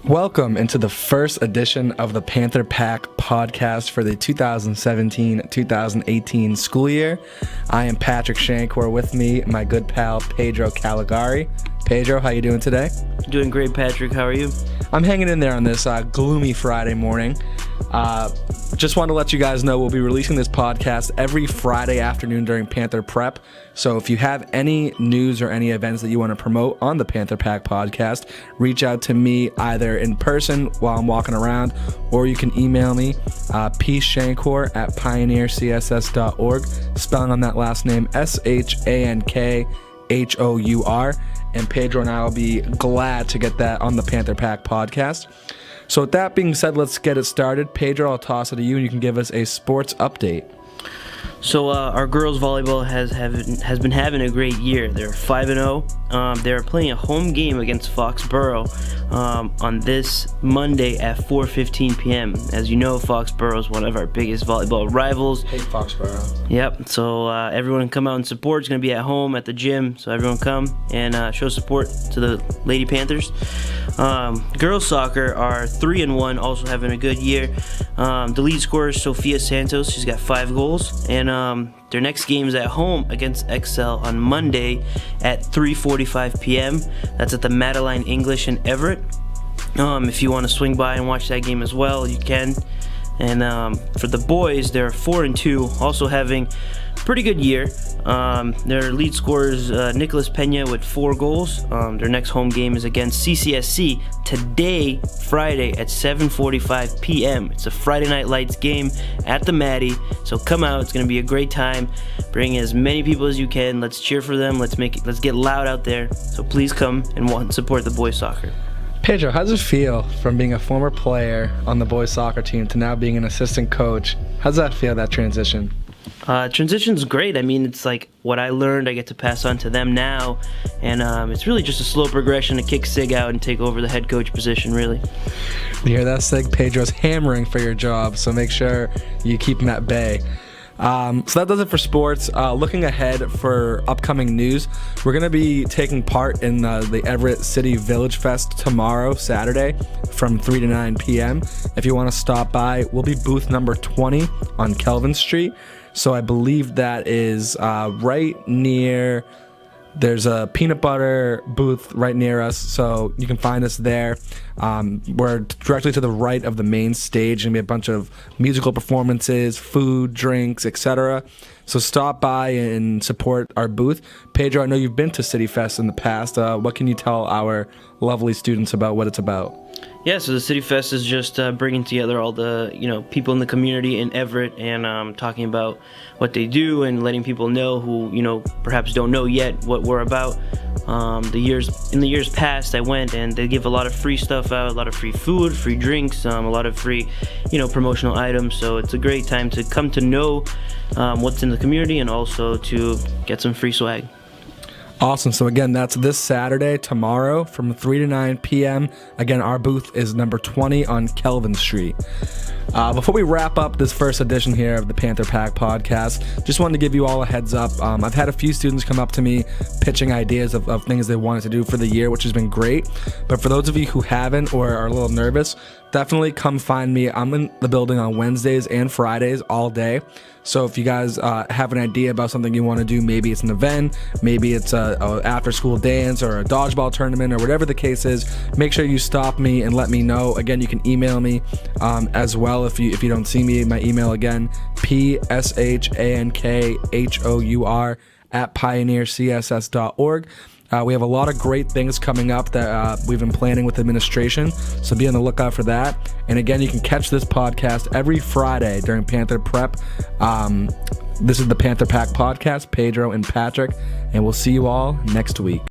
Welcome into the first edition of the Panther Pack podcast for the 2017-2018 school year. I am Patrick Shankor. With me, my good pal Pedro Caligari. Pedro, how you doing today? Doing great, Patrick. How are you? I'm hanging in there on this gloomy Friday morning. Just want to let you guys know we'll be releasing this podcast every Friday afternoon during Panther Prep. So if you have any news or any events that you want to promote on the Panther Pack podcast, reach out to me either in person while I'm walking around, or you can email me, pshankor@pioneercss.org, spelling on that last name SHANKHOUR. And Pedro and I will be glad to get that on the Panther Pack podcast. So with that being said, let's get it started. Pedro, I'll toss it to you and you can give us a sports update. So our girls volleyball has been having a great year. They're 5-0. They're playing a home game against Foxborough on this Monday at 4:15 p.m. As you know, Foxborough is one of our biggest volleyball rivals. Hey, Foxborough. Yep. So everyone come out and support. It's going to be at home at the gym. So everyone come and show support to the Lady Panthers. Girls soccer are 3-1, also having a good year. The lead scorer is Sophia Santos. She's got 5 goals. And their next game is at home against Excel on Monday at 3:45 p.m. That's at the Madeline English in Everett. If you want to swing by and watch that game as well, you can. And for the boys, they're 4-2, also having a pretty good year. Their lead scorer is Nicholas Pena with 4 goals. Their next home game is against CCSC today, Friday at 7:45 p.m. It's a Friday Night Lights game at the Maddie, so come out. It's going to be a great time. Bring as many people as you can. Let's cheer for them. Let's get loud out there. So please come and support the boys soccer. Pedro, how does it feel from being a former player on the boys soccer team to now being an assistant coach? How does that feel, that transition? Transition's great. I mean, it's like what I learned I get to pass on to them now, and it's really just a slow progression to kick Sig out and take over the head coach position, really. You hear that, Sig? Pedro's hammering for your job, so make sure you keep him at bay. So that does it for sports. Looking ahead for upcoming news, we're going to be taking part in the Everett City Village Fest tomorrow, Saturday, from 3 to 9 p.m. If you want to stop by, we'll be booth number 20 on Kelvin Street. So I believe that is right near, there's a peanut butter booth right near us, so you can find us there. We're directly to the right of the main stage, and we have a bunch of musical performances, food, drinks, etc. So stop by and support our booth. Pedro, I know you've been to City Fest in the past. What can you tell our lovely students about what it's about? Yeah, so the City Fest is just bringing together all the people in the community in Everett and talking about what they do and letting people know who perhaps don't know yet what we're about. In the years past, I went and they give a lot of free stuff out, a lot of free food, free drinks, a lot of free promotional items. So it's a great time to come to know what's in the community and also to get some free swag. Awesome. So again, that's this Saturday, tomorrow, from 3 to 9 p.m. Again, our booth is number 20 on Kelvin Street. Before we wrap up this first edition here of the Panther Pack podcast, just wanted to give you all a heads up. I've had a few students come up to me pitching ideas of things they wanted to do for the year, which has been great. But for those of you who haven't or are a little nervous, definitely come find me. I'm in the building on Wednesdays and Fridays all day. So if you guys have an idea about something you want to do, maybe it's an event, maybe it's a after-school dance or a dodgeball tournament or whatever the case is, make sure you stop me and let me know. Again, you can email me as well if you don't see me. My email again, pshankhour@pioneercss.org. We have a lot of great things coming up that we've been planning with administration, so be on the lookout for that. And again, you can catch this podcast every Friday during Panther Prep. This is the Panther Pack podcast, Pedro and Patrick, and we'll see you all next week.